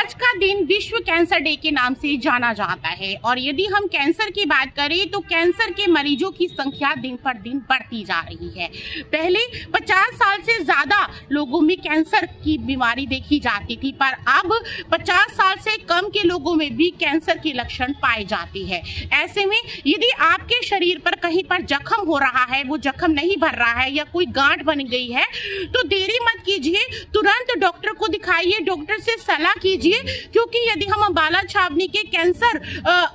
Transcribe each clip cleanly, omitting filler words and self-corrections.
आज का दिन विश्व कैंसर डे के नाम से जाना जाता है और यदि हम कैंसर की बात करें तो कैंसर के मरीजों की संख्या दिन पर दिन बढ़ती जा रही है। पहले 50 साल से ज्यादा लोगों में कैंसर की बीमारी देखी जाती थी, पर अब 50 साल से कम के लोगों में भी कैंसर के लक्षण पाए जाते हैं। ऐसे में यदि आपके शरीर पर कहीं पर जख्म हो रहा है, वो जख्म नहीं भर रहा है या कोई गांठ बन गई है, तो देरी मत कीजिए, तुरंत डॉक्टर को दिखाइए, डॉक्टर से सलाह कीजिए। क्योंकि यदि हम अम्बाला छावनी के कैंसर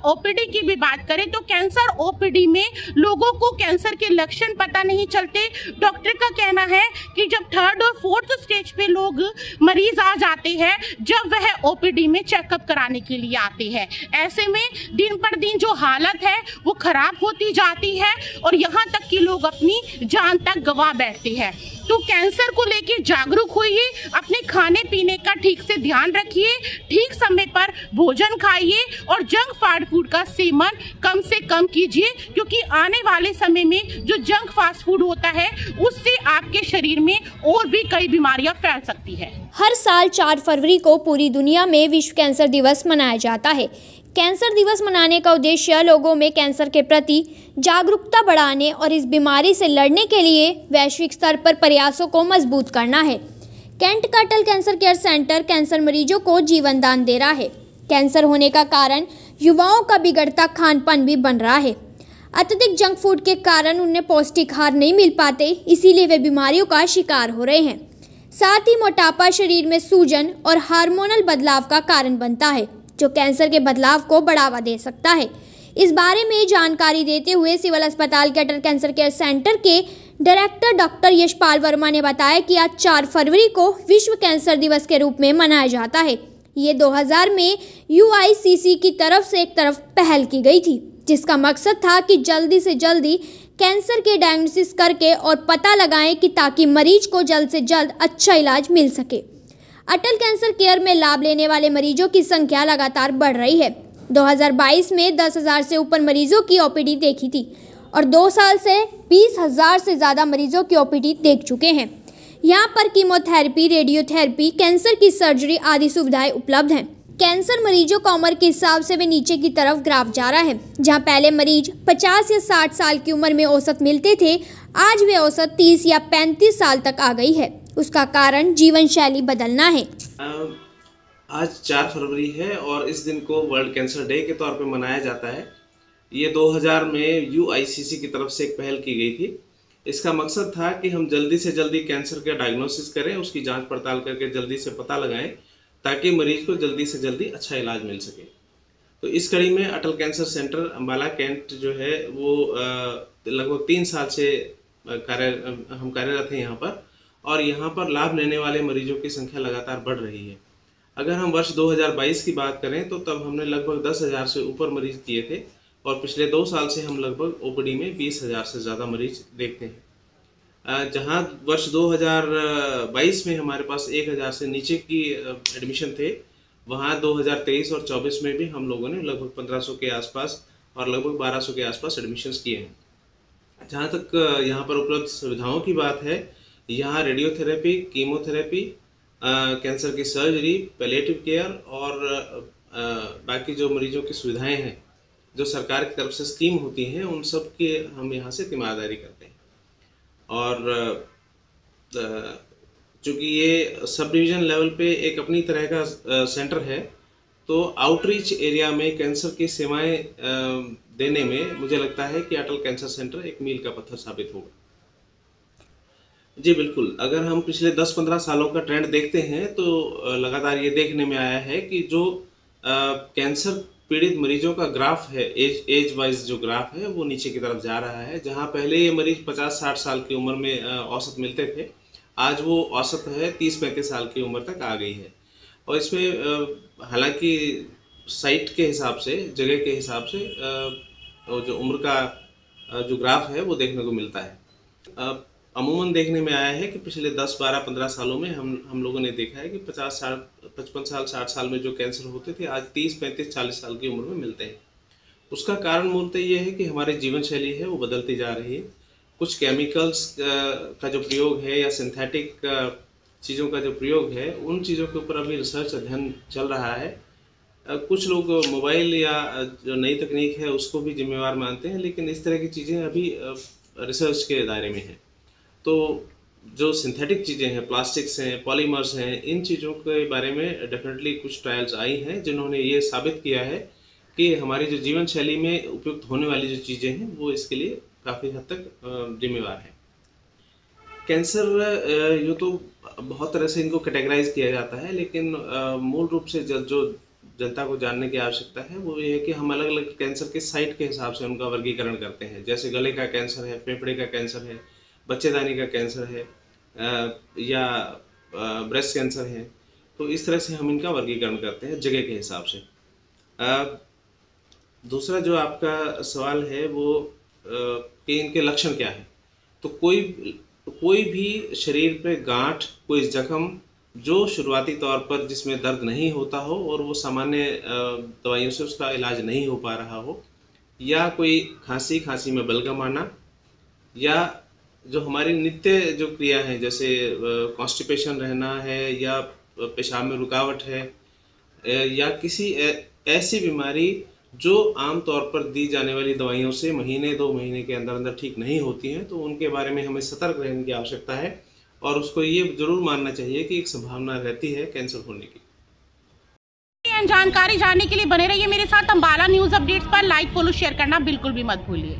ओपीडी की भी बात करें तो कैंसर ओपीडी में लोगों को कैंसर के लक्षण पता नहीं चलते। डॉक्टर का कहना है कि जब 3rd और 4th स्टेज पे लोग मरीज आ जाते हैं, जब वह ओपीडी में चेकअप कराने के लिए आते हैं। ऐसे में दिन पर दिन जो हालत है वो खराब होती जाती है और यहाँ तक कि लोग अपनी जान तक गंवा बैठते हैं। तो कैंसर को लेकर जागरूक होइए, अपने खाने पीने का ठीक से ध्यान रखिए, ठीक समय पर भोजन खाइए और जंक फास्ट फूड का सेवन कम से कम कीजिए, क्योंकि आने वाले समय में जो जंक फास्ट फूड होता है उससे आपके शरीर में और भी कई बीमारियां फैल सकती है। हर साल 4 फरवरी को पूरी दुनिया में विश्व कैंसर दिवस मनाया जाता है। कैंसर दिवस मनाने का उद्देश्य लोगों में कैंसर के प्रति जागरूकता बढ़ाने और इस बीमारी से लड़ने के लिए वैश्विक स्तर पर प्रयासों को मजबूत करना है। कैंट का अटल कैंसर केयर सेंटर कैंसर मरीजों को जीवन दान दे रहा है। कैंसर होने का कारण युवाओं का बिगड़ता खान-पान भी बन रहा है। अत्यधिक जंक फूड के कारण उन्हें पौष्टिक आहार नहीं मिल पाते, इसीलिए वे बीमारियों का शिकार हो रहे हैं। साथ ही मोटापा शरीर में सूजन और हार्मोनल बदलाव का कारण बनता है, जो कैंसर के बदलाव को बढ़ावा दे सकता है। इस बारे में जानकारी देते हुए सिविल अस्पताल के अटल कैंसर केयर सेंटर के डायरेक्टर डॉक्टर यशपाल वर्मा ने बताया कि आज 4 फरवरी को विश्व कैंसर दिवस के रूप में मनाया जाता है। ये 2000 में UICC की तरफ से एक तरफ पहल की गई थी, जिसका मकसद था कि जल्दी से जल्दी कैंसर के डायग्नोसिस करके और पता लगाएं कि ताकि मरीज को जल्द से जल्द अच्छा इलाज मिल सके। अटल कैंसर केयर में लाभ लेने वाले मरीजों की संख्या लगातार बढ़ रही है। 2022 में 10,000 से ऊपर मरीजों की OPD देखी थी और 2 साल से 20,000 से ज़्यादा मरीजों की OPD देख चुके हैं। यहाँ पर कीमोथेरेपी, रेडियोथेरेपी, कैंसर की सर्जरी आदि सुविधाएं उपलब्ध हैं। कैंसर मरीजों का उम्र के हिसाब से वे नीचे की तरफ ग्राफ जा रहा है। जहाँ पहले मरीज 50 या 60 साल की उम्र में औसत मिलते थे, आज वे औसत 30 या 35 साल तक आ गई है। उसका कारण जीवन शैली बदलना है। आज 4 फरवरी है और इस दिन को वर्ल्ड कैंसर डे के तौर पे मनाया जाता है। ये 2000 में UICC की तरफ से एक पहल की गई थी। इसका मकसद था कि हम जल्दी से जल्दी कैंसर का डायग्नोसिस करें, उसकी जांच पड़ताल करके जल्दी से पता लगाएं, ताकि मरीज को जल्दी से जल्दी अच्छा इलाज मिल सके। तो इस कड़ी में अटल कैंसर सेंटर अम्बाला कैंट जो है वो लगभग 3 साल से हम कार्यरत हैं यहाँ पर, और यहाँ पर लाभ लेने वाले मरीजों की संख्या लगातार बढ़ रही है। अगर हम वर्ष 2022 की बात करें तो तब हमने लगभग 10,000 से ऊपर मरीज किए थे और पिछले 2 साल से हम लगभग OPD में 20,000 से ज़्यादा मरीज देखते हैं। जहाँ वर्ष 2022 में हमारे पास 1,000 से नीचे की एडमिशन थे, वहाँ 2023 और 24 में भी हम लोगों ने लगभग 1500 के आसपास और लगभग 1200 के आसपास एडमिशन्स किए हैं। जहाँ तक यहाँ पर उपलब्ध सुविधाओं की बात है, यहाँ रेडियोथेरेपी, कीमोथेरेपी, कैंसर की सर्जरी, पैलिएटिव केयर और बाकी जो मरीजों की सुविधाएं हैं जो सरकार की तरफ से स्कीम होती हैं, उन सब की हम यहाँ से तीमारदारी करते हैं। और चूँकि ये सब डिवीज़न लेवल पे एक अपनी तरह का सेंटर है, तो आउटरीच एरिया में कैंसर की सेवाएं देने में मुझे लगता है कि अटल कैंसर सेंटर एक मील का पत्थर साबित होगा। जी बिल्कुल, अगर हम पिछले 10-15 सालों का ट्रेंड देखते हैं तो लगातार ये देखने में आया है कि जो कैंसर पीड़ित मरीजों का ग्राफ है, एज वाइज जो ग्राफ है वो नीचे की तरफ जा रहा है। जहां पहले ये मरीज 50-60 साल की उम्र में औसत मिलते थे, आज वो औसत है 30-35 साल की उम्र तक आ गई है। और इसमें हालांकि साइट के हिसाब से, जगह के हिसाब से जो उम्र का जो ग्राफ है वो देखने को मिलता है। अमूमन देखने में आया है कि पिछले 10, 12, 15 सालों में हम लोगों ने देखा है कि 50 साल, 55 साल, 60 साल में जो कैंसर होते थे, आज 30, 35, 40 साल की उम्र में मिलते हैं। उसका कारण मूलतः ये है कि हमारी जीवन शैली है वो बदलती जा रही है। कुछ केमिकल्स का जो प्रयोग है या सिंथेटिक चीज़ों का जो प्रयोग है उन चीज़ों के ऊपर अभी रिसर्च अध्ययन चल रहा है। कुछ लोग मोबाइल या जो नई तकनीक है उसको भी जिम्मेवार मानते हैं, लेकिन इस तरह की चीज़ें अभी रिसर्च के दायरे में हैं। तो जो सिंथेटिक चीज़ें हैं, प्लास्टिक्स हैं, पॉलीमर्स हैं, इन चीज़ों के बारे में डेफिनेटली कुछ ट्रायल्स आई हैं जिन्होंने ये साबित किया है कि हमारी जो जीवन शैली में उपयुक्त होने वाली जो चीज़ें हैं वो इसके लिए काफ़ी हद तक जिम्मेवार हैं। कैंसर यूँ तो बहुत तरह से इनको कैटेगराइज किया जाता है, लेकिन मूल रूप से जो जनता को जानने की आवश्यकता है वो ये है कि हम अलग अलग कैंसर के साइट के हिसाब से उनका वर्गीकरण करते हैं। जैसे गले का कैंसर है, फेफड़े का कैंसर है, बच्चेदानी का कैंसर है, या ब्रेस्ट कैंसर है। तो इस तरह से हम इनका वर्गीकरण करते हैं जगह के हिसाब से। दूसरा जो आपका सवाल है वो कि इनके लक्षण क्या है। तो कोई भी शरीर पे गांठ, कोई जख्म जो शुरुआती तौर पर जिसमें दर्द नहीं होता हो और वो सामान्य दवाइयों से उसका इलाज नहीं हो पा रहा हो, या कोई खांसी में बलगम आना, या जो हमारी नित्य जो क्रिया है जैसे कॉन्स्टिपेशन रहना है, या पेशाब में रुकावट है, या किसी ऐसी बीमारी जो आमतौर पर दी जाने वाली दवाइयों से महीने 2 महीने के अंदर अंदर ठीक नहीं होती हैं, तो उनके बारे में हमें सतर्क रहने की आवश्यकता है और उसको ये जरूर मानना चाहिए कि एक संभावना रहती है कैंसर होने की। जानकारी जानने के लिए बने रहिए मेरे साथ। अंबाला न्यूज अपडेट्स पर लाइक, फॉलो, शेयर करना बिल्कुल भी मत भूलिए।